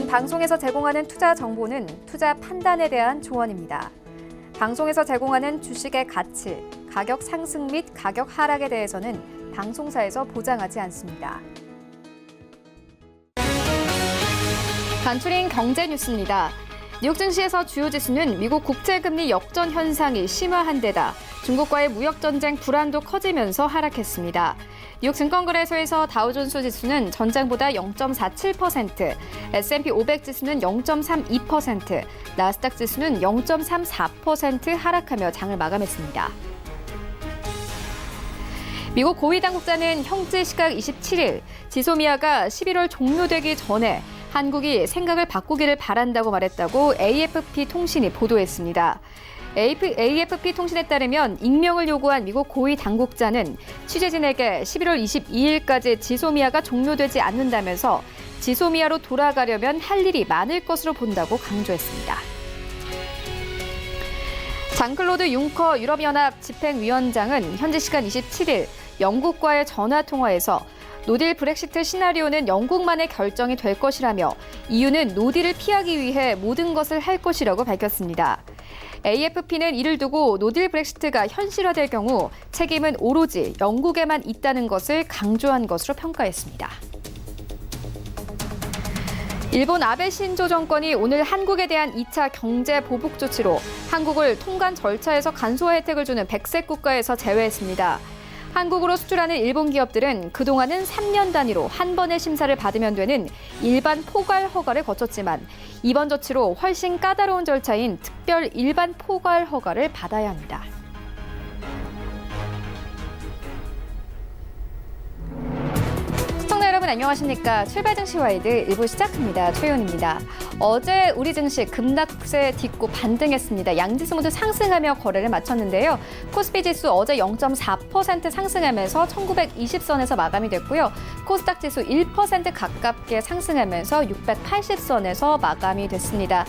방송에서 제공하는 투자 정보는 투자 판단에 대한 조언입니다. 방송에서 제공하는 주식의 가치, 가격 상승 및 가격 하락에 대해서는 방송사에서 보장하지 않습니다. 간추린 경제 뉴스입니다. 뉴욕 증시에서 주요 지수는 미국 국채금리 역전 현상이 심화한 데다 중국과의 무역전쟁 불안도 커지면서 하락했습니다. 뉴욕 증권거래소에서 다우존스 지수는 전장보다 0.47%, S&P 500 지수는 0.32%, 나스닥 지수는 0.34% 하락하며 장을 마감했습니다. 미국 고위 당국자는 현지 시각 27일 지소미아가 11월 종료되기 전에 한국이 생각을 바꾸기를 바란다고 말했다고 AFP 통신이 보도했습니다. AFP 통신에 따르면 익명을 요구한 미국 고위 당국자는 취재진에게 11월 22일까지 지소미아가 종료되지 않는다면서 지소미아로 돌아가려면 할 일이 많을 것으로 본다고 강조했습니다. 장클로드 융커 유럽연합 집행위원장은 현지 시간 27일 영국과의 전화통화에서 노딜 브렉시트 시나리오는 영국만의 결정이 될 것이라며 EU는 노딜을 피하기 위해 모든 것을 할 것이라고 밝혔습니다. AFP는 이를 두고 노딜 브렉시트가 현실화될 경우 책임은 오로지 영국에만 있다는 것을 강조한 것으로 평가했습니다. 일본 아베 신조 정권이 오늘 한국에 대한 2차 경제 보복 조치로 한국을 통관 절차에서 간소화 혜택을 주는 백색 국가에서 제외했습니다. 한국으로 수출하는 일본 기업들은 그동안은 3년 단위로 한 번의 심사를 받으면 되는 일반 포괄 허가를 거쳤지만 이번 조치로 훨씬 까다로운 절차인 특별 일반 포괄 허가를 받아야 합니다. 시청자 여러분 안녕하십니까? 출발 증시 와이드 1부 시작합니다. 최윤입니다. 어제 우리 증시 급락세 딛고 반등했습니다. 양지수 모두 상승하며 거래를 마쳤는데요. 코스피 지수 어제 0.4% 상승하면서 1920선에서 마감이 됐고요. 코스닥 지수 1% 가깝게 상승하면서 680선에서 마감이 됐습니다.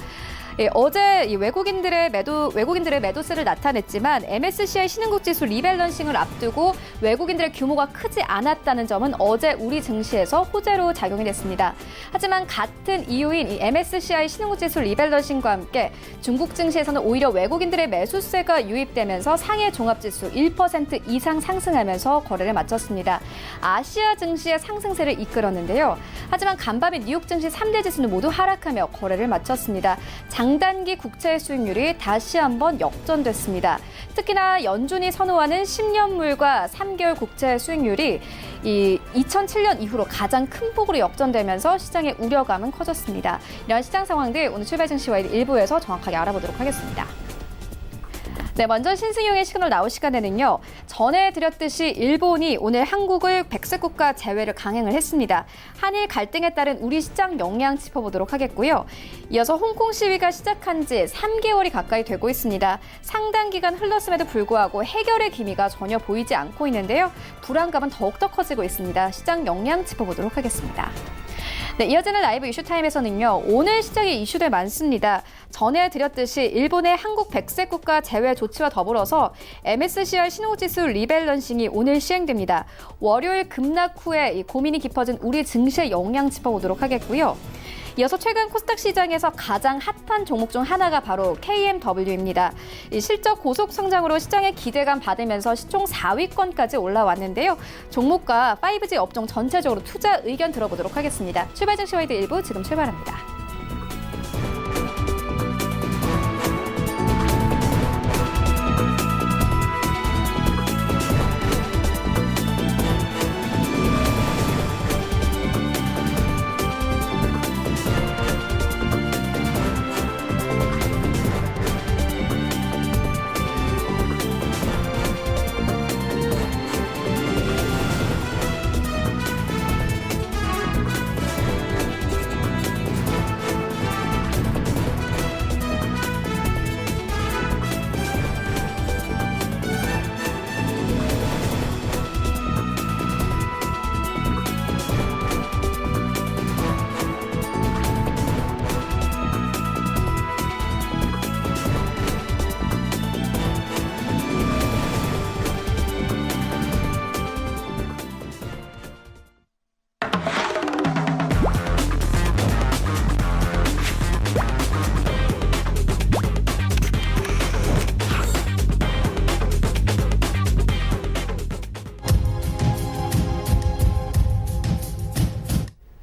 어제 외국인들의 매도세를 나타냈지만 MSCI 신흥국 지수 리밸런싱을 앞두고 외국인들의 규모가 크지 않았다는 점은 어제 우리 증시에서 호재로 작용이 됐습니다. 하지만 같은 이유인 이 MSCI 신흥국 지수 리밸런싱과 함께 중국 증시에서는 오히려 외국인들의 매수세가 유입되면서 상해 종합지수 1% 이상 상승하면서 거래를 마쳤습니다. 아시아 증시의 상승세를 이끌었는데요. 하지만 간밤에 뉴욕 증시 3대 지수는 모두 하락하며 거래를 마쳤습니다. 장단기 국채 수익률이 다시 한번 역전됐습니다. 특히나 연준이 선호하는 10년물과 3개월 국채 수익률이 2007년 이후로 가장 큰 폭으로 역전되면서 시장의 우려감은 커졌습니다. 이런 시장 상황들 오늘 출발 증시 와이드 1부에서 정확하게 알아보도록 하겠습니다. 네, 먼저 신승용의 시그널 나올 시간에는요. 전해드렸듯이 일본이 오늘 한국을 백색 국가 제외를 강행을 했습니다. 한일 갈등에 따른 우리 시장 영향 짚어보도록 하겠고요. 이어서 홍콩 시위가 시작한 지 3개월이 가까이 되고 있습니다. 상당 기간 흘렀음에도 불구하고 해결의 기미가 전혀 보이지 않고 있는데요. 불안감은 더욱더 커지고 있습니다. 시장 영향 짚어보도록 하겠습니다. 네, 이어지는 라이브 이슈타임에서는요. 오늘 시장에 이슈들 많습니다. 전해드렸듯이 일본의 한국 백색 국가 제외 조치와 더불어서 MSCI 신호지수 리밸런싱이 오늘 시행됩니다. 월요일 급락 후에 고민이 깊어진 우리 증시의 영향 짚어보도록 하겠고요. 이어서 최근 코스닥 시장에서 가장 핫한 종목 중 하나가 바로 KMW입니다. 실적 고속 성장으로 시장의 기대감 받으면서 시총 4위권까지 올라왔는데요. 종목과 5G 업종 전체적으로 투자 의견 들어보도록 하겠습니다. 출발 증시 와이드 1부 지금 출발합니다.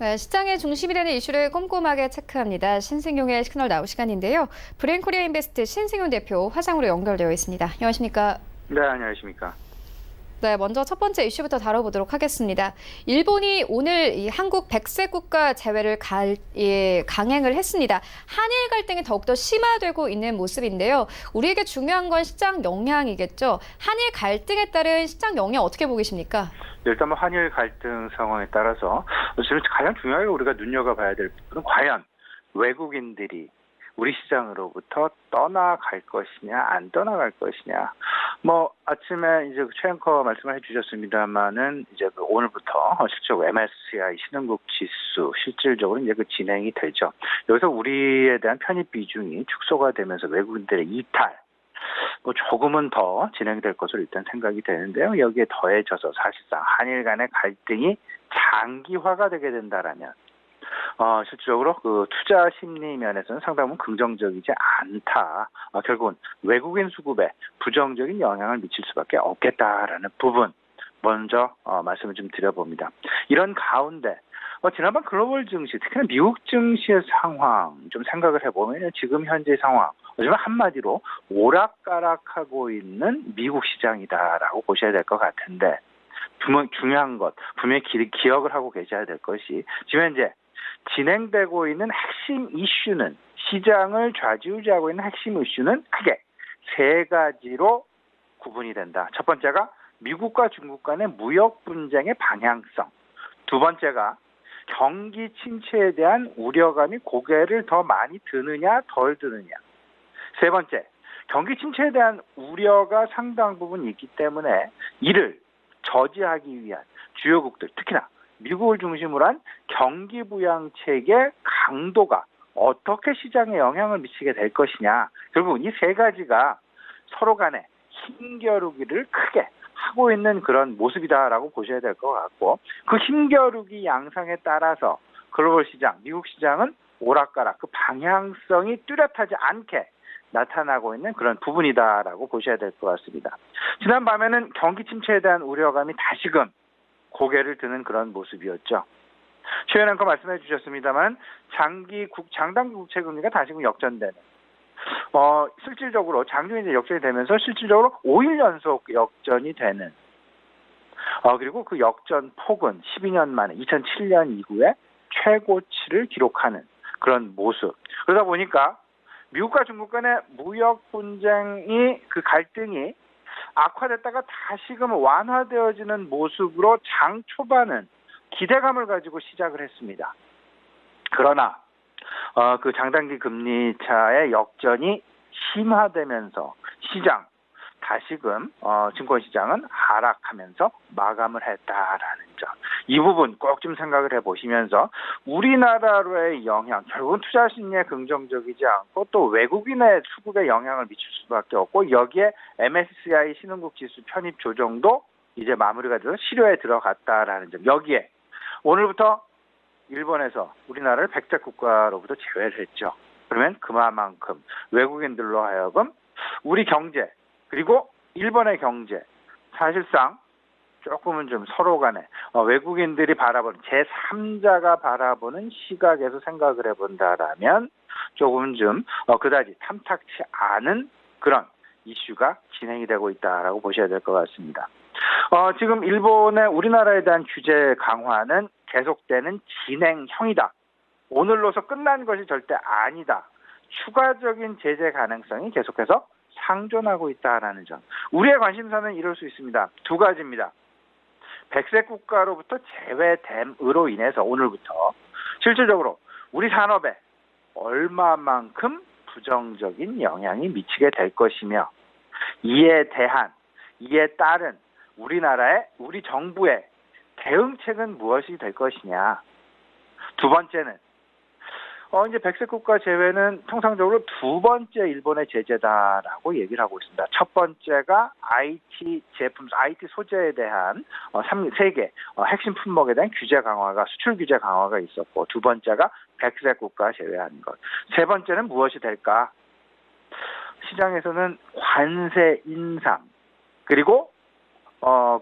네, 시장의 중심이 되는 이슈를 꼼꼼하게 체크합니다. 신승용의 시그널 나올 시간인데요. 브레인코리아 인베스트 신승용 대표 화상으로 연결되어 있습니다. 안녕하십니까? 네, 안녕하십니까. 네, 먼저 첫 번째 이슈부터 다뤄보도록 하겠습니다. 일본이 오늘 이 한국 백색 국가 제외를 강행을 했습니다. 한일 갈등이 더욱더 심화되고 있는 모습인데요. 우리에게 중요한 건 시장 영향이겠죠. 한일 갈등에 따른 시장 영향 어떻게 보고 계십니까? 일단 한일 갈등 상황에 따라서 지금 가장 중요하게 우리가 눈여겨봐야 될 부분은 과연 외국인들이 우리 시장으로부터 떠나갈 것이냐, 안 떠나갈 것이냐. 아침에 이제 최 앵커 말씀을 해주셨습니다만은 이제 오늘부터 실제로 MSCI 신흥국 지수 실질적으로 이제 진행이 되죠. 여기서 우리에 대한 편입 비중이 축소가 되면서 외국인들의 이탈, 조금은 더 진행될 것으로 일단 생각이 되는데요. 여기에 더해져서 사실상 한일 간의 갈등이 장기화가 되게 된다라면 실질적으로 그 투자 심리 면에서는 상당히 긍정적이지 않다. 결국은 외국인 수급에 부정적인 영향을 미칠 수밖에 없겠다라는 부분 먼저 말씀을 좀 드려봅니다. 이런 가운데 지난번 글로벌 증시, 특히나 미국 증시의 상황 좀 생각을 해보면 지금 현재 상황, 하지만 한마디로 오락가락하고 있는 미국 시장이다라고 보셔야 될 것 같은데 중요한 것, 분명히 기억을 하고 계셔야 될 것이 지금 현재 진행되고 있는 핵심 이슈는 시장을 좌지우지하고 있는 핵심 이슈는 크게 세 가지로 구분이 된다. 첫 번째가 미국과 중국 간의 무역 분쟁의 방향성. 두 번째가 경기 침체에 대한 우려감이 고개를 더 많이 드느냐 덜 드느냐. 세 번째, 경기 침체에 대한 우려가 상당 부분 있기 때문에 이를 저지하기 위한 주요국들, 특히나 미국을 중심으로 한 경기 부양책의 강도가 어떻게 시장에 영향을 미치게 될 것이냐. 결국 이 세 가지가 서로 간에 힘겨루기를 크게 하고 있는 그런 모습이다라고 보셔야 될 것 같고, 그 힘겨루기 양상에 따라서 글로벌 시장, 미국 시장은 오락가락, 그 방향성이 뚜렷하지 않게 나타나고 있는 그런 부분이다라고 보셔야 될 것 같습니다. 지난 밤에는 경기 침체에 대한 우려감이 다시금 고개를 드는 그런 모습이었죠. 최 앵커 말씀해 주셨습니다만 장단기 국채 금리가 다시금 역전되는 실질적으로 장중에 이제 역전이 되면서 실질적으로 5일 연속 역전이 되는 그리고 그 역전 폭은 12년 만에 2007년 이후에 최고치를 기록하는 그런 모습. 그러다 보니까 미국과 중국 간의 무역 분쟁이 그 갈등이 악화됐다가 다시금 완화되어지는 모습으로 장 초반은 기대감을 가지고 시작을 했습니다. 그러나 그 장단기 금리 차의 역전이 심화되면서 시장 다시금 증권시장은 하락하면서 마감을 했다라는 점. 이 부분 꼭 좀 생각을 해보시면서 우리나라로의 영향, 결국은 투자 심리에 긍정적이지 않고 또 외국인의 수급에 영향을 미칠 수밖에 없고, 여기에 MSCI 신흥국 지수 편입 조정도 이제 마무리가 돼서 실효에 들어갔다라는 점. 여기에 오늘부터 일본에서 우리나라를 백색 국가로부터 제외를 했죠. 그러면 그만큼 외국인들로 하여금 우리 경제 그리고 일본의 경제 사실상 조금은 좀 서로 간에 외국인들이 바라보는 제3자가 바라보는 시각에서 생각을 해본다라면 조금 좀 그다지 탐탁치 않은 그런 이슈가 진행이 되고 있다라고 보셔야 될 것 같습니다. 지금 일본의 우리나라에 대한 규제 강화는 계속되는 진행형이다. 오늘로서 끝난 것이 절대 아니다. 추가적인 제재 가능성이 계속해서 상존하고 있다라는 점. 우리의 관심사는 이럴 수 있습니다. 두 가지입니다. 백색 국가로부터 제외됨으로 인해서 오늘부터 실질적으로 우리 산업에 얼마만큼 부정적인 영향이 미치게 될 것이며, 이에 따른 우리 정부의 대응책은 무엇이 될 것이냐. 두 번째는 이제 백색 국가 제외는 통상적으로 두 번째 일본의 제재다라고 얘기를 하고 있습니다. 첫 번째가 IT 제품, IT 소재에 대한 3개 핵심 품목에 대한 규제 강화가, 수출 규제 강화가 있었고, 두 번째가 백색 국가 제외하는 것. 세 번째는 무엇이 될까? 시장에서는 관세 인상, 그리고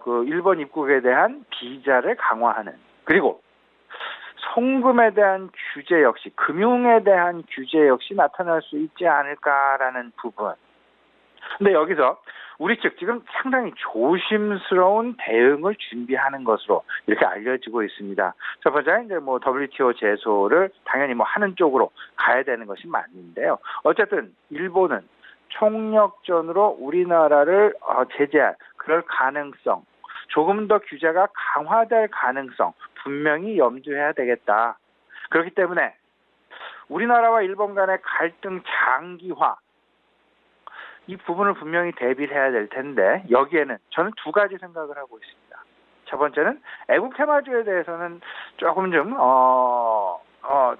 그 일본 입국에 대한 비자를 강화하는, 그리고 송금에 대한 규제 역시, 금융에 대한 규제 역시 나타날 수 있지 않을까라는 부분. 근데 여기서 우리 측 지금 상당히 조심스러운 대응을 준비하는 것으로 이렇게 알려지고 있습니다. 첫 번째는 이제 뭐 WTO 제소를 당연히 뭐 하는 쪽으로 가야 되는 것이 맞는데요. 어쨌든 일본은 총력전으로 우리나라를 제재할 그럴 가능성, 조금 더 규제가 강화될 가능성 분명히 염두해야 되겠다. 그렇기 때문에 우리나라와 일본 간의 갈등 장기화, 이 부분을 분명히 대비를 해야 될 텐데 여기에는 저는 두 가지 생각을 하고 있습니다. 첫 번째는 애국 테마주에 대해서는 조금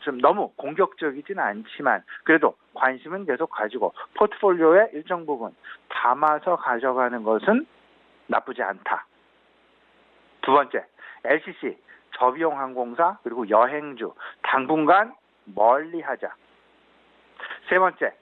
좀 너무 공격적이진 않지만 그래도 관심은 계속 가지고 포트폴리오의 일정 부분 담아서 가져가는 것은 나쁘지 않다. 두 번째, LCC, 저비용항공사 그리고 여행주 당분간 멀리하자. 세 번째,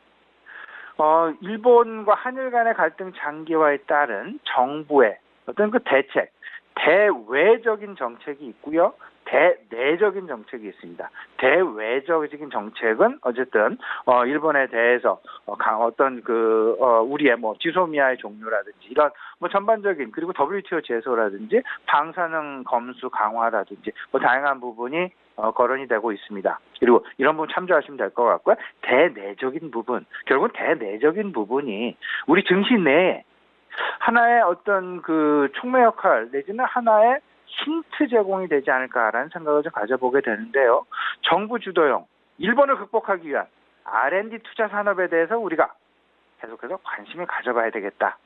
일본과 한일 간의 갈등 장기화에 따른 정부의 어떤 그 대책, 대외적인 정책이 있고요. 대내적인 정책이 있습니다. 대외적인 정책은 어쨌든 일본에 대해서 어떤 우리의 뭐 지소미아의 종료라든지 이런 뭐 전반적인 그리고 WTO 제소라든지 방사능 검수 강화라든지 뭐 다양한 부분이 거론이 되고 있습니다. 그리고 이런 부분 참조하시면 될 것 같고요. 대내적인 부분, 결국은 대내적인 부분이 우리 증시 내에 하나의 어떤 그 촉매 역할 내지는 하나의 힌트 제공이 되지 않을까라는 생각을 좀 가져보게 되는데요. 정부 주도형 일본을 극복하기 위한 R&D 투자 산업에 대해서 우리가 계속해서 관심을 가져봐야 되겠다.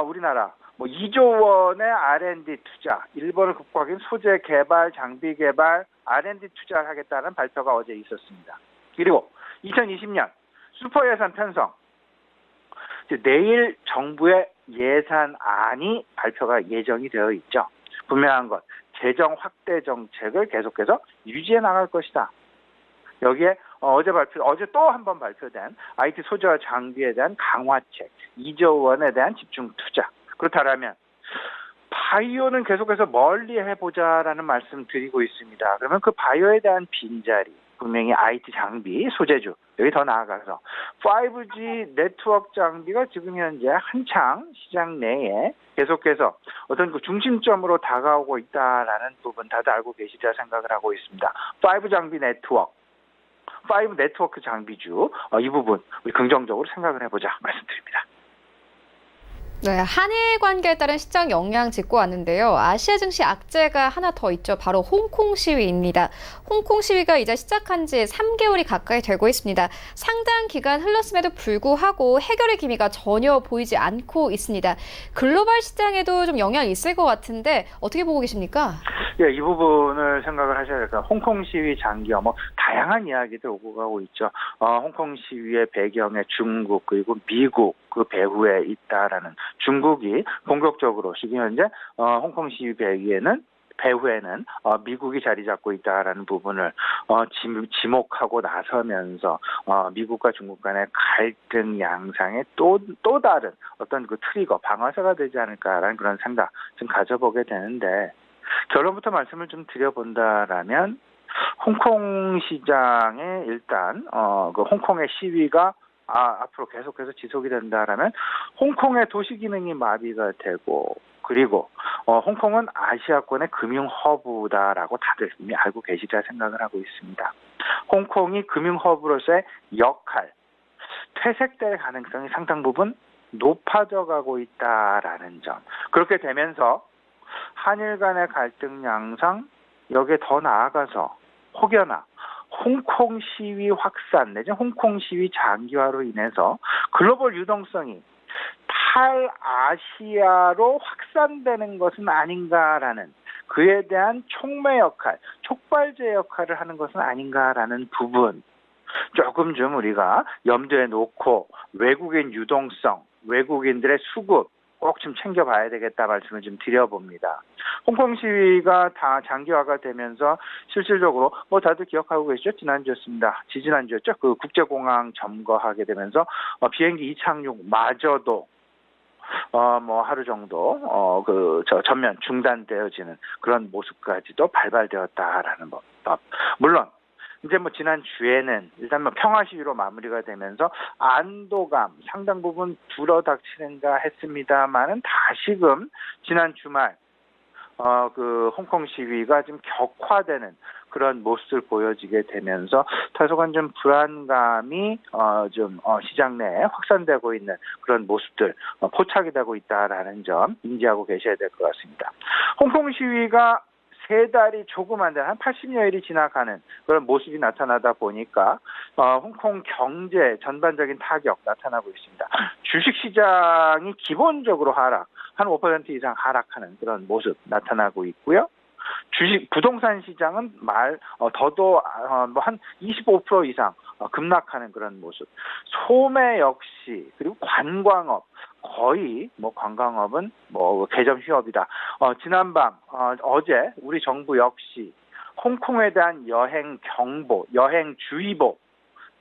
우리나라 뭐 2조 원의 R&D 투자, 일본을 극복하기 위한 소재 개발, 장비 개발, R&D 투자를 하겠다는 발표가 어제 있었습니다. 그리고 2020년 슈퍼 예산 편성, 내일 정부의 예산안이 발표가 예정이 되어 있죠. 분명한 것, 재정 확대 정책을 계속해서 유지해 나갈 것이다. 여기에 어제 또 한 번 발표된 IT 소재와 장비에 대한 강화책, 2조 원에 대한 집중 투자. 그렇다면 바이오는 계속해서 멀리 해보자라는 말씀 드리고 있습니다. 그러면 그 바이오에 대한 빈자리, 분명히 IT 장비, 소재주, 여기 더 나아가서 5G 네트워크 장비가 지금 현재 한창 시장 내에 계속해서 어떤 그 중심점으로 다가오고 있다라는 부분 다들 알고 계시리라 생각을 하고 있습니다. 5 장비 네트워크, 5 네트워크 장비주, 이 부분 우리 긍정적으로 생각을 해보자 말씀드립니다. 네, 한일 관계에 따른 시장 영향 짚고 왔는데요. 아시아 증시 악재가 하나 더 있죠. 바로 홍콩 시위입니다. 홍콩 시위가 이제 시작한 지 3개월이 가까이 되고 있습니다. 상당 기간 흘렀음에도 불구하고 해결의 기미가 전혀 보이지 않고 있습니다. 글로벌 시장에도 좀 영향이 있을 것 같은데 어떻게 보고 계십니까? 예, 이 부분을 생각을 하셔야 될까요? 홍콩 시위 장기화, 다양한 이야기들 오고 가고 있죠. 홍콩 시위의 배경에 중국 그리고 미국 그 배후에 있다라는, 중국이 공격적으로 지금 현재 홍콩 시위 배후에는 미국이 자리 잡고 있다라는 부분을 지목하고 나서면서 미국과 중국 간의 갈등 양상의 또 다른 어떤 그 트리거, 방아쇠가 되지 않을까라는 그런 생각 좀 가져보게 되는데, 결론부터 말씀을 좀 드려본다라면 홍콩 시장에 일단 그 홍콩의 시위가 앞으로 계속해서 지속이 된다라면 홍콩의 도시 기능이 마비가 되고, 그리고 홍콩은 아시아권의 금융 허브다라고 다들 이미 알고 계시리라 생각을 하고 있습니다. 홍콩이 금융 허브로서의 역할, 퇴색될 가능성이 상당 부분 높아져 가고 있다라는 점. 그렇게 되면서 한일 간의 갈등 양상, 여기에 더 나아가서 혹여나 홍콩 시위 확산 내지 홍콩 시위 장기화로 인해서 글로벌 유동성이 탈아시아로 확산되는 것은 아닌가라는, 그에 대한 촉매 역할, 촉발제 역할을 하는 것은 아닌가라는 부분, 조금 좀 우리가 염두에 놓고 외국인 유동성, 외국인들의 수급 꼭 좀 챙겨봐야 되겠다 말씀을 좀 드려봅니다. 홍콩 시위가 다 장기화가 되면서 실질적으로 다들 기억하고 계시죠? 지지난주였죠? 그 국제공항 점거하게 되면서 비행기 이착륙마저도 뭐 하루 정도 전면 중단되어지는 그런 모습까지도 발발되었다라는 법. 물론 이제 뭐 지난 주에는 일단 뭐 평화 시위로 마무리가 되면서 안도감 상당 부분 불어닥치는가 했습니다만은 다시금 지난 주말 홍콩 시위가 좀 격화되는 그런 모습을 보여지게 되면서 다소간 좀 불안감이 시장 내에 확산되고 있는 그런 모습들 포착이 되고 있다라는 점 인지하고 계셔야 될 것 같습니다. 홍콩 시위가 3달이 조금 안 되는 한 80여일이 지나가는 그런 모습이 나타나다 보니까 홍콩 경제 전반적인 타격 나타나고 있습니다. 주식시장이 기본적으로 하락, 한 5% 이상 하락하는 그런 모습 나타나고 있고요. 부동산 시장은 더도 한 25% 이상 급락하는 그런 모습. 소매 역시 그리고 관광업 거의 관광업은 개점 휴업이다. 지난밤 어제 우리 정부 역시 홍콩에 대한 여행 경보, 여행 주의보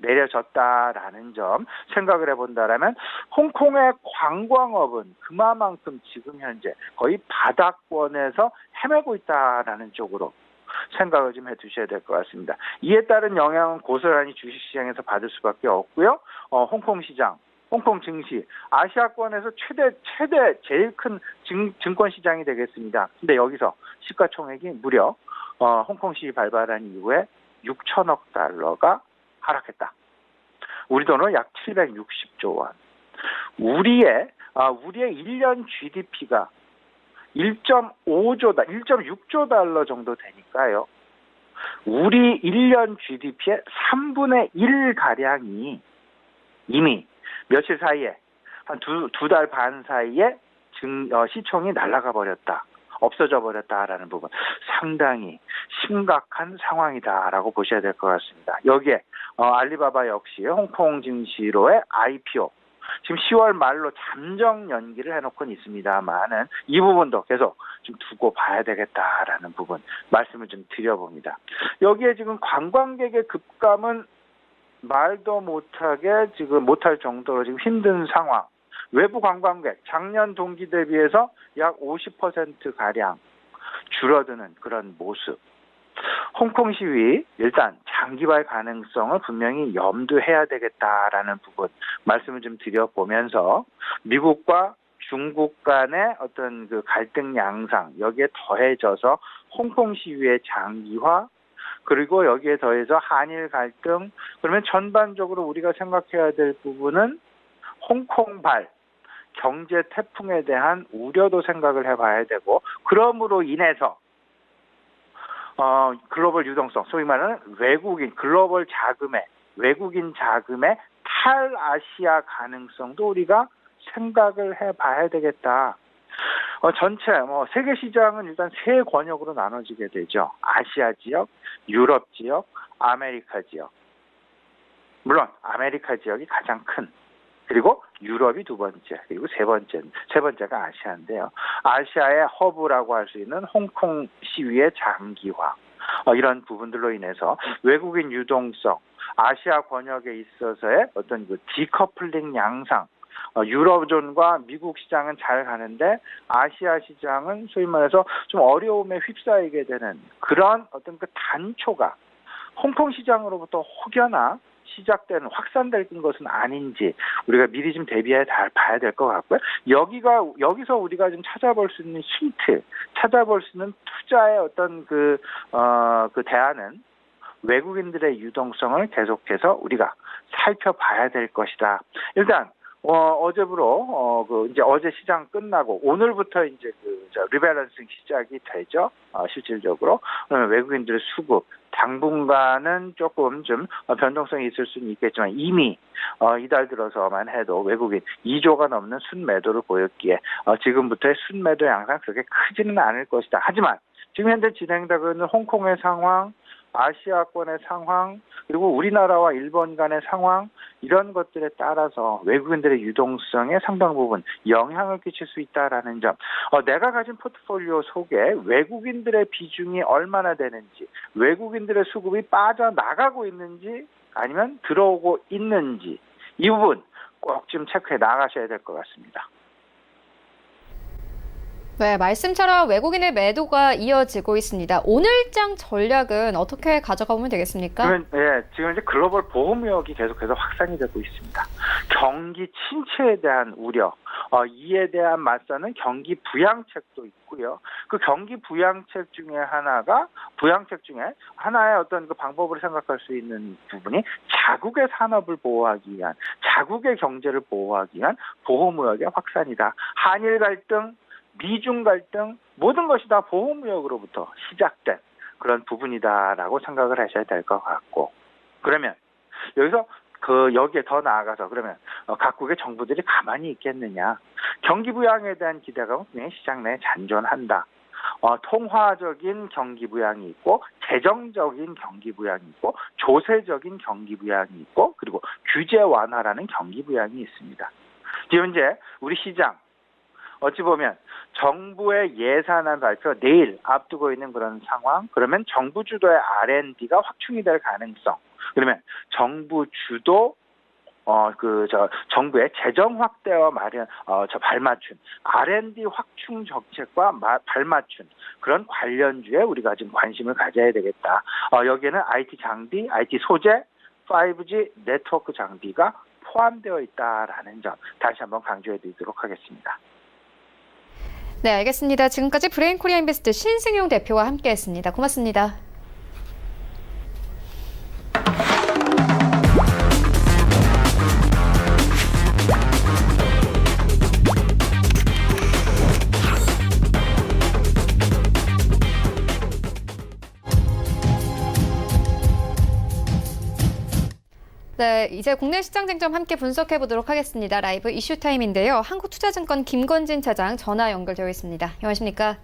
내려졌다라는 점 생각을 해본다라면 홍콩의 관광업은 그만큼 지금 현재 거의 바닥권에서 헤매고 있다라는 쪽으로 생각을 좀 해두셔야 될 것 같습니다. 이에 따른 영향은 고스란히 주식시장에서 받을 수밖에 없고요. 홍콩 시장, 홍콩 증시, 아시아권에서 최대 제일 큰 증권 시장이 되겠습니다. 근데 여기서 시가총액이 무려 홍콩 시위 발발한 이후에 6천억 달러가 하락했다. 우리 돈으로 약 760조 원. 우리의 1년 GDP가 1.6조 달러 정도 되니까요. 우리 1년 GDP의 3분의 1가량이 이미 며칠 사이에 한 두 달 반 사이에 시총이 날아가 버렸다. 없어져 버렸다라는 부분 상당히 심각한 상황이다라고 보셔야 될 것 같습니다. 여기에 알리바바 역시 홍콩 증시로의 IPO 지금 10월 말로 잠정 연기를 해놓고는 있습니다만은 이 부분도 계속 좀 두고 봐야 되겠다라는 부분 말씀을 좀 드려봅니다. 여기에 지금 관광객의 급감은 말도 못하게 지금 못할 정도로 지금 힘든 상황. 외부 관광객 작년 동기 대비해서 약 50%가량 줄어드는 그런 모습. 홍콩 시위 일단 장기화의 가능성을 분명히 염두해야 되겠다라는 부분 말씀을 좀 드려보면서 미국과 중국 간의 어떤 그 갈등 양상 여기에 더해져서 홍콩 시위의 장기화 그리고 여기에 더해서 한일 갈등 그러면 전반적으로 우리가 생각해야 될 부분은 홍콩발 경제 태풍에 대한 우려도 생각을 해봐야 되고 그러므로 인해서 글로벌 유동성 소위 말하는 글로벌 자금의 외국인 자금의 탈아시아 가능성도 우리가 생각을 해봐야 되겠다. 전체 세계 시장은 일단 세 권역으로 나눠지게 되죠. 아시아 지역, 유럽 지역, 아메리카 지역. 물론 아메리카 지역이 가장 큰. 그리고 유럽이 두 번째, 그리고 세 번째가 아시아인데요. 아시아의 허브라고 할 수 있는 홍콩 시위의 장기화, 이런 부분들로 인해서 외국인 유동성, 아시아 권역에 있어서의 어떤 그 디커플링 양상, 유럽존과 미국 시장은 잘 가는데 아시아 시장은 소위 말해서 좀 어려움에 휩싸이게 되는 그런 어떤 그 단초가 홍콩 시장으로부터 혹여나 시작되는 확산될 것은 아닌지 우리가 미리 좀 대비해 봐야 될 것 같고요. 여기서 우리가 좀 찾아볼 수 있는 힌트, 찾아볼 수 있는 투자의 어떤 그 대안은 외국인들의 유동성을 계속해서 우리가 살펴봐야 될 것이다. 일단 어제부로 이제 어제 시장 끝나고 오늘부터 이제 리밸런싱 시작이 되죠. 실질적으로 그러면 외국인들의 수급 당분간은 조금 좀 변동성이 있을 수는 있겠지만 이미 이달 들어서만 해도 외국인 2조가 넘는 순매도를 보였기에 지금부터의 순매도 양상 그렇게 크지는 않을 것이다. 하지만 지금 현재 진행되고 있는 홍콩의 상황, 아시아권의 상황, 그리고 우리나라와 일본 간의 상황 이런 것들에 따라서 외국인들의 유동성에 상당 부분 영향을 끼칠 수 있다라는 점. 내가 가진 포트폴리오 속에 외국인들의 비중이 얼마나 되는지, 외국인들의 수급이 빠져나가고 있는지 아니면 들어오고 있는지 이 부분 꼭 좀 체크해 나가셔야 될 것 같습니다. 네, 말씀처럼 외국인의 매도가 이어지고 있습니다. 오늘장 전략은 어떻게 가져가 보면 되겠습니까? 지금 이제 글로벌 보호무역이 계속해서 확산이 되고 있습니다. 경기 침체에 대한 우려, 이에 대한 맞서는 경기 부양책도 있고요. 그 경기 부양책 중에 하나의 어떤 그 방법으로 생각할 수 있는 부분이 자국의 산업을 보호하기 위한, 자국의 경제를 보호하기 위한 보호무역의 확산이다. 한일 갈등, 미중 갈등, 모든 것이 다 보호무역으로부터 시작된 그런 부분이다라고 생각을 하셔야 될 것 같고, 그러면 여기서 여기에 더 나아가서 그러면 각국의 정부들이 가만히 있겠느냐? 경기 부양에 대한 기대감은 분명히 시장 내에 잔존한다. 통화적인 경기 부양이 있고, 재정적인 경기 부양이 있고, 조세적인 경기 부양이 있고, 그리고 규제 완화라는 경기 부양이 있습니다. 지금 이제 우리 시장 어찌 보면 정부의 예산안 발표 내일 앞두고 있는 그런 상황, 그러면 정부 주도의 R&D가 확충이 될 가능성, 그러면 정부 주도 정부의 재정 확대와 발맞춘 R&D 확충 정책과 발맞춘 그런 관련주에 우리가 지금 관심을 가져야 되겠다. 여기에는 IT 장비, IT 소재, 5G 네트워크 장비가 포함되어 있다라는 점 다시 한번 강조해 드리도록 하겠습니다. 네, 알겠습니다. 지금까지 브레인코리아 인베스트 신승용 대표와 함께했습니다. 고맙습니다. 네, 이제 국내 시장 쟁점 함께 분석해 보도록 하겠습니다. 라이브 이슈 타임인데요. 한국투자증권 김건진 차장 전화 연결되어 있습니다. 안녕하십니까?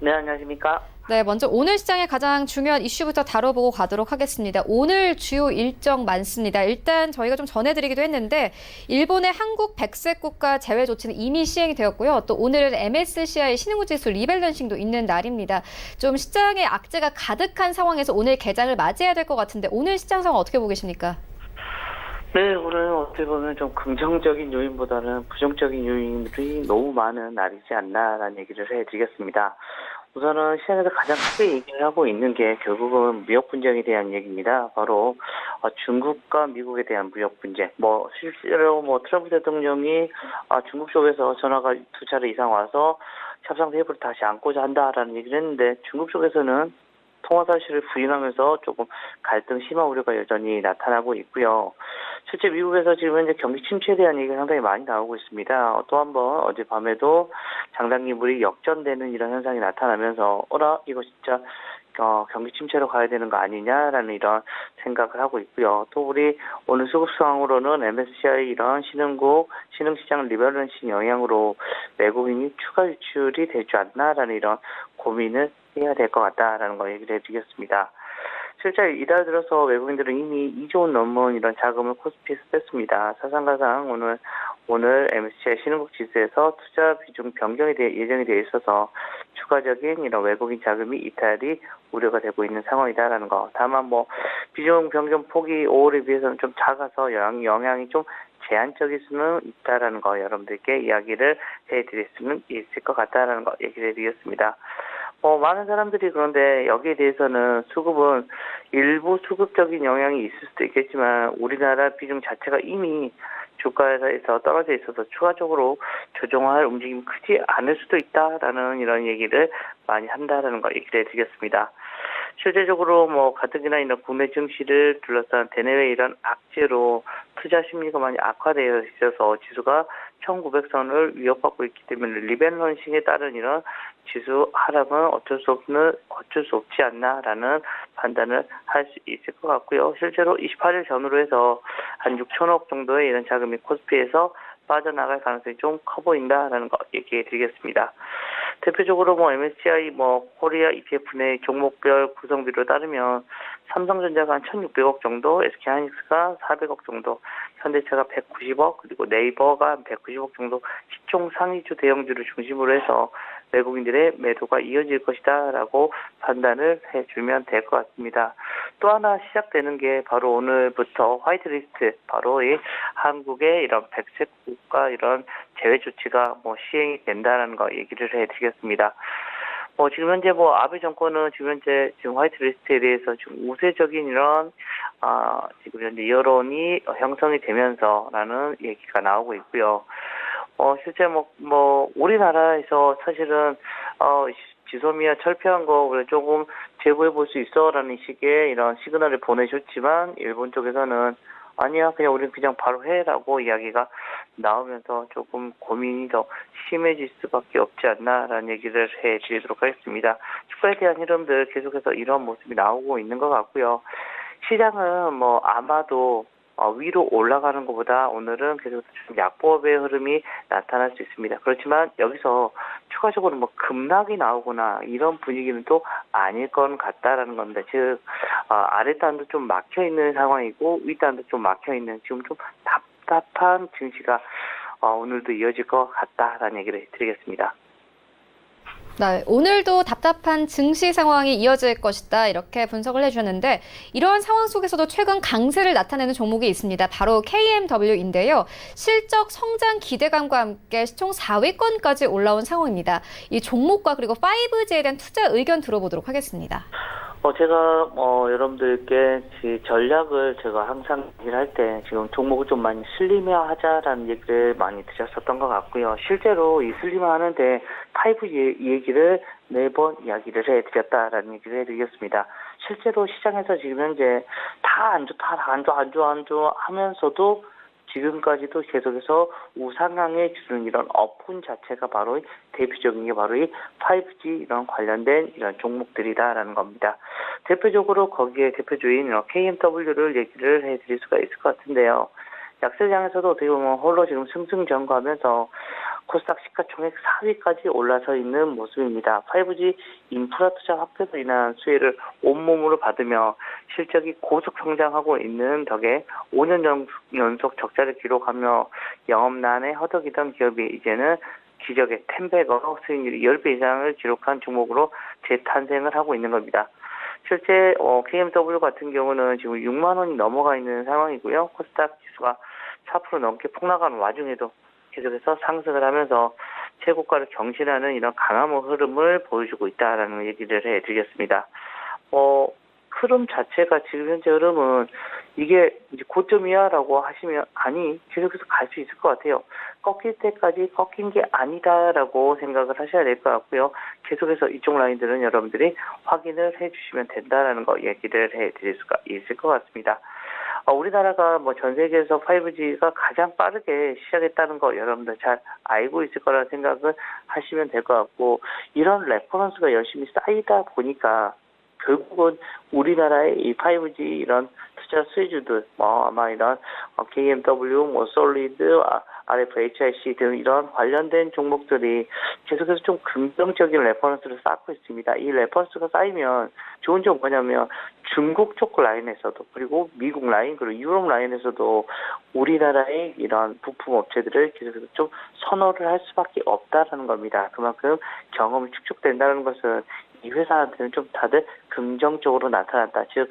네, 안녕하십니까? 네, 먼저 오늘 시장의 가장 중요한 이슈부터 다뤄보고 가도록 하겠습니다. 오늘 주요 일정 많습니다. 일단 저희가 좀 전해드리기도 했는데 일본의 한국 백색 국가 제외 조치는 이미 시행이 되었고요. 또 오늘은 MSCI 신흥지수 리밸런싱도 있는 날입니다. 좀 시장의 악재가 가득한 상황에서 오늘 개장을 맞이해야 될 것 같은데 오늘 시장 상황 어떻게 보고 계십니까? 네, 오늘 어떻게 보면 좀 긍정적인 요인보다는 부정적인 요인들이 너무 많은 날이지 않나라는 얘기를 해드리겠습니다. 우선은 시장에서 가장 크게 얘기를 하고 있는 게 결국은 무역 분쟁에 대한 얘기입니다. 바로 중국과 미국에 대한 무역 분쟁. 실제로 트럼프 대통령이 중국 쪽에서 전화가 2차례 이상 와서 협상 테이블을 다시 앉고자 한다라는 얘기를 했는데 중국 쪽에서는 통화 사실을 부인하면서 조금 갈등 심화 우려가 여전히 나타나고 있고요. 실제 미국에서 지금 현재 경기 침체에 대한 얘기가 상당히 많이 나오고 있습니다. 또 한 번 어젯밤에도 장단기물이 역전되는 이런 현상이 나타나면서 이거 진짜 경기 침체로 가야 되는 거 아니냐라는 이런 생각을 하고 있고요. 또 우리 오늘 수급 상황으로는 MSCI 이런 신흥시장 리밸런싱 영향으로 외국인이 추가 유출이 되지 않나라는 이런 고민을 해야 될 것 같다라는 거 얘기를 해드리겠습니다. 실제 이달 들어서 외국인들은 이미 2조 원 넘는 이런 자금을 코스피에서 뺐습니다. 사상가상 오늘 MSCI 신흥국 지수에서 투자 비중 변경이 예정이 되어 있어서 추가적인 이런 외국인 자금이 이탈이 우려가 되고 있는 상황이다라는 거. 다만 비중 변경 폭이 5월에 비해서는 좀 작아서 영향이 좀 제한적일 수는 있다라는 거 여러분들께 이야기를 해드릴 수는 있을 것 같다라는 거 얘기를 해드리겠습니다. 많은 사람들이 그런데 여기에 대해서는 수급은 일부 수급적인 영향이 있을 수도 있겠지만 우리나라 비중 자체가 이미 주가에서 떨어져 있어서 추가적으로 조정할 움직임이 크지 않을 수도 있다라는 이런 얘기를 많이 한다라는 거 얘기를 해드리겠습니다. 실제적으로 가뜩이나 이런 국내 증시를 둘러싼 대내외 이런 악재로 투자 심리가 많이 악화되어 있어서 지수가 1900선을 위협받고 있기 때문에 리밸런싱에 따른 이런 지수 하락은 어쩔 수 없지 않나라는 판단을 할 수 있을 것 같고요. 실제로 28일 전후로 해서 한 6천억 정도의 이런 자금이 코스피에서 빠져나갈 가능성이 좀 커 보인다라는 거 얘기해 드리겠습니다. 대표적으로 MSCI 코리아 ETF 내 종목별 구성비로 따르면 삼성전자가 한 1,600억 정도, SK하이닉스가 400억 정도, 현대차가 190억, 그리고 네이버가 한 190억 정도 시총 상위주 대형주를 중심으로 해서 외국인들의 매도가 이어질 것이다라고 판단을 해주면 될 것 같습니다. 또 하나 시작되는 게 바로 오늘부터 화이트리스트, 바로 이 한국의 이런 백색 국가 이런 제외 조치가 시행이 된다는 거 얘기를 해드리겠습니다. 지금 현재 아베 정권은 지금 화이트리스트에 대해서 지금 우세적인 이런 지금 현재 여론이 형성이 되면서라는 얘기가 나오고 있고요. 실제 우리나라에서 사실은 지소미아 철폐한 거 우리 조금 제보해 볼 수 있어라는 식의 이런 시그널을 보내줬지만 일본 쪽에서는 아니야, 그냥 우리는 그냥 바로 해라고 이야기가 나오면서 조금 고민이 더 심해질 수밖에 없지 않나라는 얘기를 해드리도록 하겠습니다. 주가에 대한 흐름들 계속해서 이런 모습이 나오고 있는 것 같고요. 시장은 아마도 위로 올라가는 것보다 오늘은 계속 좀 약보합의 흐름이 나타날 수 있습니다. 그렇지만 여기서 추가적으로 급락이 나오거나 이런 분위기는 또 아닐 건 같다라는 겁니다. 즉 아랫단도 좀 막혀 있는 상황이고 윗단도 좀 막혀 있는 지금 좀 답답한 증시가 오늘도 이어질 것 같다라는 얘기를 드리겠습니다. 네, 오늘도 답답한 증시 상황이 이어질 것이다 이렇게 분석을 해주셨는데 이러한 상황 속에서도 최근 강세를 나타내는 종목이 있습니다. 바로 KMW인데요. 실적 성장 기대감과 함께 시총 4위권까지 올라온 상황입니다. 이 종목과 그리고 5G에 대한 투자 의견 들어보도록 하겠습니다. 제가 여러분들께 전략을 제가 항상 얘기를 할 때 지금 종목을 좀 많이 슬림화하자라는 얘기를 많이 드렸었던 것 같고요. 실제로 이 슬림화하는데 5G 얘기를 4번 이야기를 해드렸다라는 얘기를 해드리겠습니다. 실제로 시장에서 지금 현재 다 안 좋아 하면서도 지금까지도 계속해서 우상향해 주는 이런 업군 자체가 바로 대표적인 게 바로 이 5G 이런 관련된 이런 종목들이다라는 겁니다. 대표적으로 거기에 대표주인 KMW를 얘기를 해드릴 수가 있을 것 같은데요. 약세장에서도 어떻게 보면 홀로 지금 승승장구하면서 코스닥 시가총액 4위까지 올라서 있는 모습입니다. 5G 인프라 투자 확대로 인한 수혜를 온몸으로 받으며 실적이 고속 성장하고 있는 덕에 5년 연속 적자를 기록하며 영업난에 허덕이던 기업이 이제는 기적의 10배거 수익률이 10배 이상을 기록한 종목으로 재탄생을 하고 있는 겁니다. 실제 KMW 같은 경우는 지금 6만 원이 넘어가 있는 상황이고요. 코스닥 지수가 4% 넘게 폭락하는 와중에도 계속해서 상승을 하면서 최고가를 경신하는 이런 강한 흐름을 보여주고 있다라는 얘기를 해드리겠습니다. 흐름 자체가 지금 현재 흐름은 이게 이제 고점이야라고 하시면 아니 계속해서 갈 수 있을 것 같아요. 꺾일 때까지 꺾인 게 아니다라고 생각을 하셔야 될 것 같고요. 계속해서 이쪽 라인들은 여러분들이 확인을 해주시면 된다라는 거 얘기를 해드릴 수가 있을 것 같습니다. 우리나라가 전 세계에서 5G가 가장 빠르게 시작했다는 거 여러분들 잘 알고 있을 거라는 생각을 하시면 될 것 같고 이런 레퍼런스가 열심히 쌓이다 보니까 결국은 우리나라의 이 5G 이런 투자 수혜주들 아마 이런 KMW, 솔리드, RFHIC 등 이런 관련된 종목들이 계속해서 좀 긍정적인 레퍼런스를 쌓고 있습니다. 이 레퍼런스가 쌓이면 좋은 점은 뭐냐면 중국 쪽 라인에서도 그리고 미국 라인 그리고 유럽 라인에서도 우리나라의 이런 부품 업체들을 계속해서 좀 선호를 할 수밖에 없다라는 겁니다. 그만큼 경험이 축적된다는 것은 이 회사한테는 좀 다들 긍정적으로 나타났다. 즉,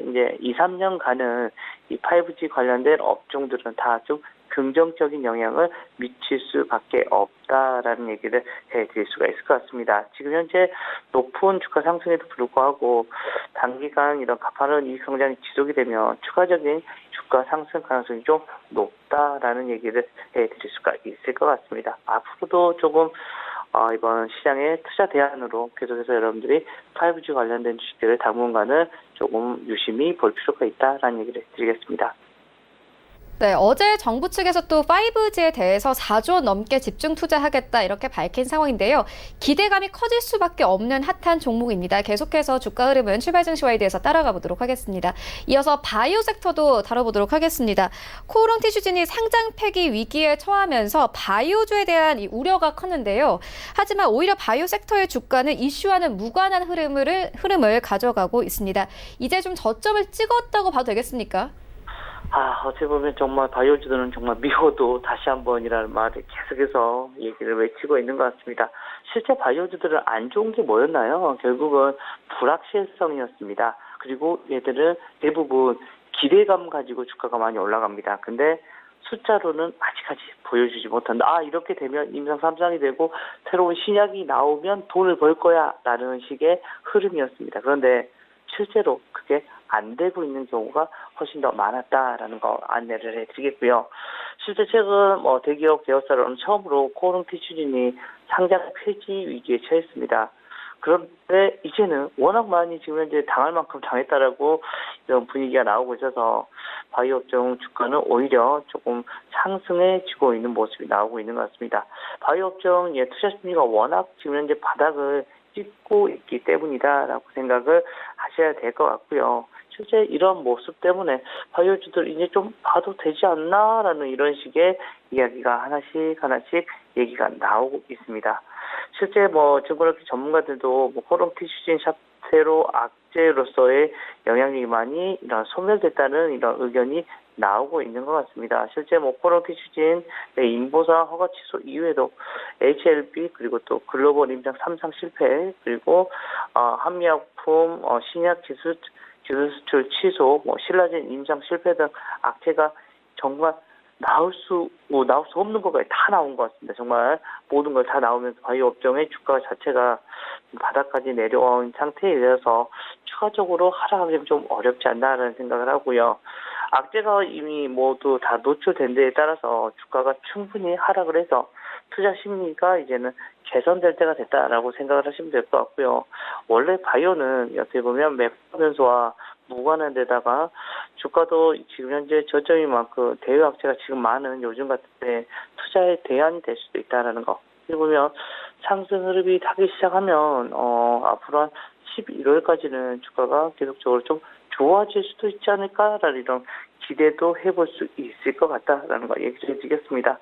이제 2, 3년간은 이 5G 관련된 업종들은 다 좀 긍정적인 영향을 미칠 수밖에 없다라는 얘기를 해드릴 수가 있을 것 같습니다. 지금 현재 높은 주가 상승에도 불구하고 단기간 이런 가파른 이익 성장이 지속이 되면 추가적인 주가 상승 가능성이 좀 높다라는 얘기를 해드릴 수가 있을 것 같습니다. 앞으로도 조금 이번 시장의 투자 대안으로 계속해서 여러분들이 5G 관련된 주식들을 당분간은 조금 유심히 볼 필요가 있다라는 얘기를 드리겠습니다. 네, 어제 정부 측에서 또 5G에 대해서 4조 넘게 집중 투자하겠다 이렇게 밝힌 상황인데요. 기대감이 커질 수밖에 없는 핫한 종목입니다. 계속해서 주가 흐름은 출발 증시와에 대해서 따라가 보도록 하겠습니다. 이어서 바이오 섹터도 다뤄보도록 하겠습니다. 코오롱 티슈진이 상장 폐기 위기에 처하면서 바이오주에 대한 이 우려가 컸는데요. 하지만 오히려 바이오 섹터의 주가는 이슈와는 무관한 흐름을 가져가고 있습니다. 이제 좀 저점을 찍었다고 봐도 되겠습니까? 어찌 보면 정말 바이오주들은 정말 미워도 다시 한번이라는 말을 계속해서 얘기를 외치고 있는 것 같습니다. 실제 바이오주들은 안 좋은 게 뭐였나요? 결국은 불확실성이었습니다. 그리고 얘들은 대부분 기대감 가지고 주가가 많이 올라갑니다. 근데 숫자로는 아직까지 보여주지 못한다. 아, 이렇게 되면 임상 3상이 되고 새로운 신약이 나오면 돈을 벌 거야 라는 식의 흐름이었습니다. 그런데 실제로 그게 안 되고 있는 경우가 훨씬 더 많았다라는 거 안내를 해드리겠고요. 실제 최근 대기업 계열사로는 처음으로 코오롱 티슈진이 상장 폐지 위기에 처했습니다. 그런데 이제는 워낙 많이 지금 현재 당할 만큼 당했다라고 이런 분위기가 나오고 있어서 바이오 업종 주가는 오히려 조금 상승해지고 있는 모습이 나오고 있는 것 같습니다. 바이오 업종 투자 심리가 워낙 지금 현재 바닥을 찍고 있기 때문이다라고 생각을 하셔야 될 것 같고요. 실제 이런 모습 때문에 바이오주들 이제 좀 봐도 되지 않나라는 이런 식의 이야기가 하나씩 얘기가 나오고 있습니다. 실제 증권업계 전문가들도 코오롱 티슈진 샤테로 악재로서의 영향력이 많이 이런 소멸됐다는 이런 의견이 나오고 있는 것 같습니다. 실제 코오롱 티슈진 인보사 허가 취소 이후에도 HLB 그리고 또 글로벌 임상 3상 실패 그리고 한미약품 신약 기술 수출 취소, 신라젠 임상 실패 등 악재가 정말 나올 수 없는 것까지 다 나온 것 같습니다. 정말 모든 걸 다 나오면서 바이오 업종의 주가 자체가 바닥까지 내려온 상태에 대해서 추가적으로 하락하기는 좀 어렵지 않나라는 생각을 하고요. 악재가 이미 모두 다 노출된 데에 따라서 주가가 충분히 하락을 해서 투자 심리가 이제는 개선될 때가 됐다라고 생각을 하시면 될 것 같고요. 원래 바이오는 어떻게 보면 매매 변수와 무관한 데다가 주가도 지금 현재 저점인 만큼 대외 악재가 지금 많은 요즘 같은 때 투자의 대안이 될 수도 있다라는 거. 그리고 보면 상승 흐름이 타기 시작하면 앞으로 한 11월까지는 주가가 계속적으로 좀 좋아질 수도 있지 않을까라는 이런 기대도 해볼 수 있을 것 같다라는 거 얘기를 드리겠습니다.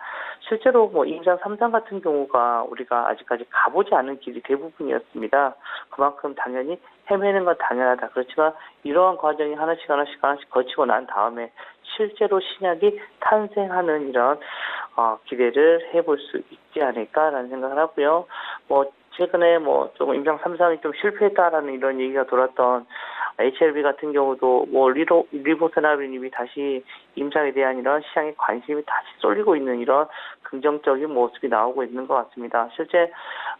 실제로 임상 3상 같은 경우가 우리가 아직까지 가보지 않은 길이 대부분이었습니다. 그만큼 당연히 헤매는 건 당연하다. 그렇지만 이러한 과정이 하나씩 거치고 난 다음에 실제로 신약이 탄생하는 이런 기대를 해볼 수 있지 않을까라는 생각을 하고요. 최근에 조금 임상 3상이 좀 실패했다라는 이런 얘기가 돌았던 HLB 같은 경우도 리보테나블님이 다시 임상에 대한 이런 시장의 관심이 다시 쏠리고 있는 이런 긍정적인 모습이 나오고 있는 것 같습니다. 실제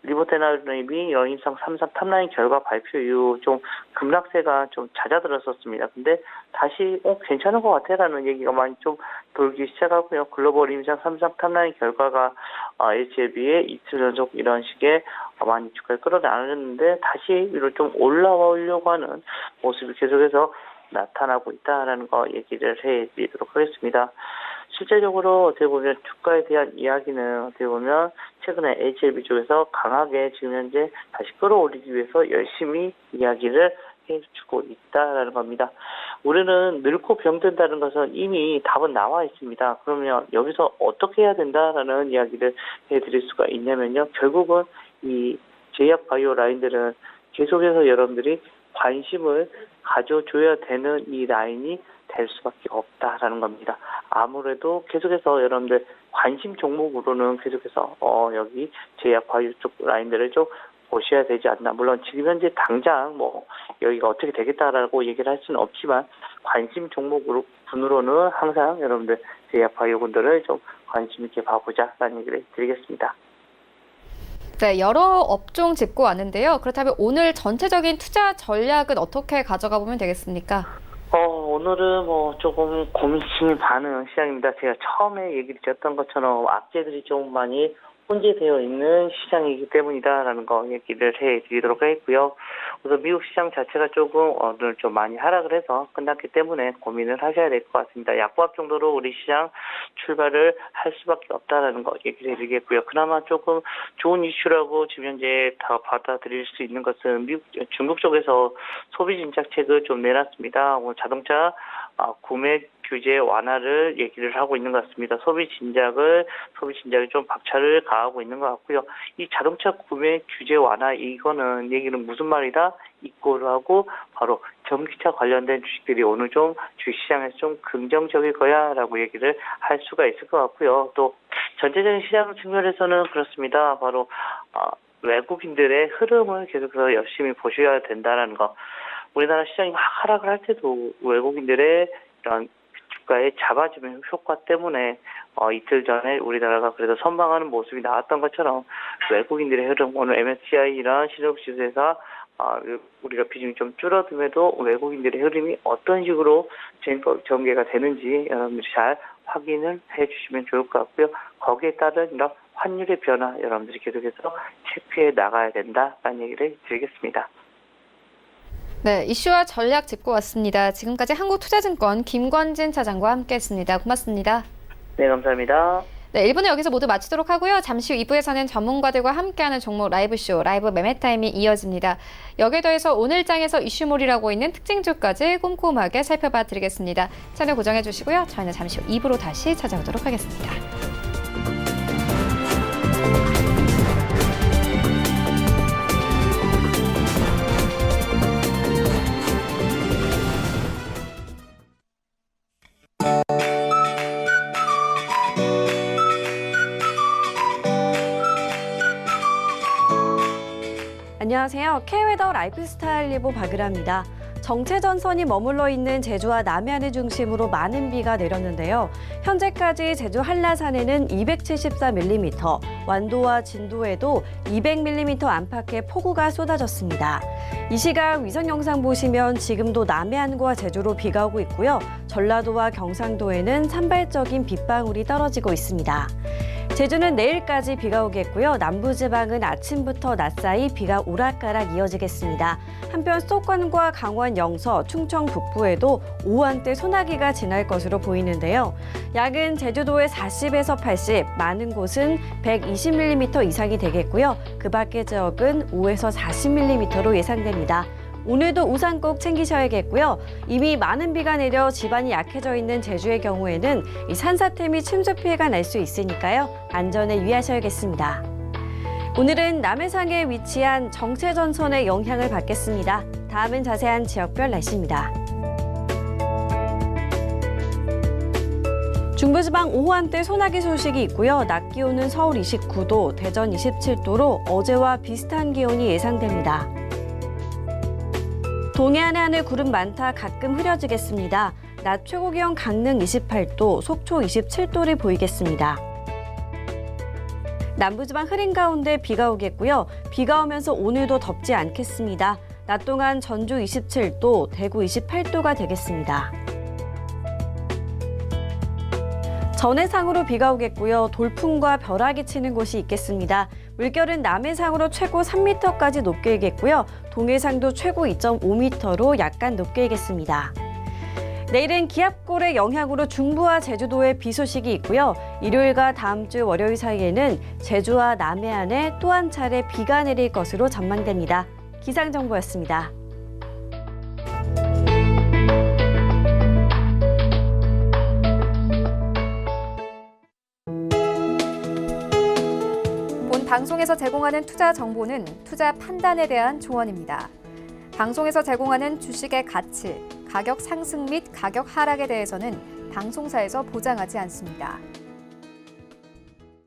리보테나블님이 이런 임상 3상 탑라인 결과 발표 이후 좀 급락세가 좀 잦아들었었습니다. 근데 다시 괜찮은 것 같아라는 얘기가 많이 좀 돌기 시작하고요. 글로벌 임상 3상 탑라인 결과가 HLB의 이틀 연속 이런 식의 많이 주가를 끌어내렸는데 다시 위로 좀 올라오려고 하는 모습이 계속해서 나타나고 있다라는 거 얘기를 해드리도록 하겠습니다. 실제적으로 어떻게 보면 주가에 대한 이야기는 어떻게 보면 최근에 HLB 쪽에서 강하게 지금 현재 다시 끌어올리기 위해서 열심히 이야기를 해주고 있다라는 겁니다. 우리는 늙고 병든다는 것은 이미 답은 나와 있습니다. 그러면 여기서 어떻게 해야 된다라는 이야기를 해드릴 수가 있냐면요. 결국은 이 제약 바이오 라인들은 계속해서 여러분들이 관심을 가져줘야 되는 이 라인이 될 수밖에 없다라는 겁니다. 아무래도 계속해서 여러분들 관심 종목으로는 계속해서 여기 제약 바이오 쪽 라인들을 좀 보셔야 되지 않나. 물론 지금 현재 당장 여기가 어떻게 되겠다라고 얘기를 할 수는 없지만 관심 종목으로 분으로는 항상 여러분들 제약 바이오 분들을 좀 관심 있게 봐보자라는 얘기를 드리겠습니다. 네, 여러 업종 짚고 왔는데요. 그렇다면 오늘 전체적인 투자 전략은 어떻게 가져가 보면 되겠습니까? 오늘은 조금 고민이 많은 시장입니다. 제가 처음에 얘기를 드렸던 것처럼 악재들이 좀 많이 혼재되어 있는 시장이기 때문이다라는 거 얘기를 해드리도록 하겠고요. 우선 미국 시장 자체가 조금 오늘 좀 많이 하락을 해서 끝났기 때문에 고민을 하셔야 될 것 같습니다. 약보합 정도로 우리 시장 출발을 할 수밖에 없다라는 거 얘기를 해드리겠고요. 그나마 조금 좋은 이슈라고 지금 현재 다 받아들일 수 있는 것은 중국 쪽에서 소비 진작책을 좀 내놨습니다. 자동차 구매 규제 완화를 얘기를 하고 있는 것 같습니다. 소비 진작에 좀 박차를 가하고 있는 것 같고요. 이 자동차 구매 규제 완화 이거는 얘기는 무슨 말이다? 이꼬를 하고 바로 전기차 관련된 주식들이 오늘 좀 주식시장에서 좀 긍정적일 거야라고 얘기를 할 수가 있을 것 같고요. 또 전체적인 시장 측면에서는 그렇습니다. 바로 외국인들의 흐름을 계속해서 열심히 보셔야 된다라는 거. 우리나라 시장이 막 하락을 할 때도 외국인들의 이런 주가의 잡아주는 효과 때문에 이틀 전에 우리나라가 그래도 선방하는 모습이 나왔던 것처럼 외국인들의 흐름, 오늘 MSCI나 신흥지수에서 우리가 비중이 좀 줄어듦에도 외국인들의 흐름이 어떤 식으로 전개가 되는지 여러분들이 잘 확인을 해주시면 좋을 것 같고요. 거기에 따른 이런 환율의 변화 여러분들이 계속해서 체크해 나가야 된다라는 얘기를 드리겠습니다. 네, 이슈와 전략 짚고 왔습니다. 지금까지 한국투자증권 김권진 차장과 함께했습니다. 고맙습니다. 네, 감사합니다. 네, 1부는 여기서 모두 마치도록 하고요. 잠시 후 2부에서는 전문가들과 함께하는 종목 라이브쇼, 라이브 매매타임이 이어집니다. 여기에 더해서 오늘장에서 이슈몰이라고 있는 특징주까지 꼼꼼하게 살펴봐 드리겠습니다. 채널 고정해 주시고요. 저희는 잠시 후 2부로 다시 찾아오도록 하겠습니다. 안녕하세요. K웨더 라이프스타일 리보 박유라입니다. 정체전선이 머물러 있는 제주와 남해안을 중심으로 많은 비가 내렸는데요. 현재까지 제주 한라산에는 274mm, 완도와 진도에도 200mm 안팎의 폭우가 쏟아졌습니다. 이 시각 위성 영상 보시면 지금도 남해안과 제주로 비가 오고 있고요. 전라도와 경상도에는 산발적인 빗방울이 떨어지고 있습니다. 제주는 내일까지 비가 오겠고요. 남부지방은 아침부터 낮 사이 비가 오락가락 이어지겠습니다. 한편 수도권과 강원 영서, 충청 북부에도 오후 한때 소나기가 지날 것으로 보이는데요. 양은 제주도에 40에서 80, 많은 곳은 120mm 이상이 되겠고요. 그 밖의 지역은 5에서 40mm로 예상됩니다. 오늘도 우산 꼭 챙기셔야겠고요. 이미 많은 비가 내려 집안이 약해져 있는 제주의 경우에는 이 산사태 및 침수 피해가 날 수 있으니까요. 안전에 유의하셔야겠습니다. 오늘은 남해상에 위치한 정체전선의 영향을 받겠습니다. 다음은 자세한 지역별 날씨입니다. 중부지방 오후 한때 소나기 소식이 있고요. 낮 기온은 서울 29도, 대전 27도로 어제와 비슷한 기온이 예상됩니다. 동해안의 하늘 구름 많다 가끔 흐려지겠습니다. 낮 최고 기온 강릉 28도, 속초 27도를 보이겠습니다. 남부지방 흐린 가운데 비가 오겠고요. 비가 오면서 오늘도 덥지 않겠습니다. 낮 동안 전주 27도, 대구 28도가 되겠습니다. 전해상으로 비가 오겠고요. 돌풍과 벼락이 치는 곳이 있겠습니다. 물결은 남해상으로 최고 3m까지 높게 일겠고요. 동해상도 최고 2.5m로 약간 높게 일겠습니다. 내일은 기압골의 영향으로 중부와 제주도에 비 소식이 있고요. 일요일과 다음 주 월요일 사이에는 제주와 남해안에 또 한 차례 비가 내릴 것으로 전망됩니다. 기상정보였습니다. 방송에서 제공하는 투자 정보는 투자 판단에 대한 조언입니다. 방송에서 제공하는 주식의 가치, 가격 상승 및 가격 하락에 대해서는 방송사에서 보장하지 않습니다.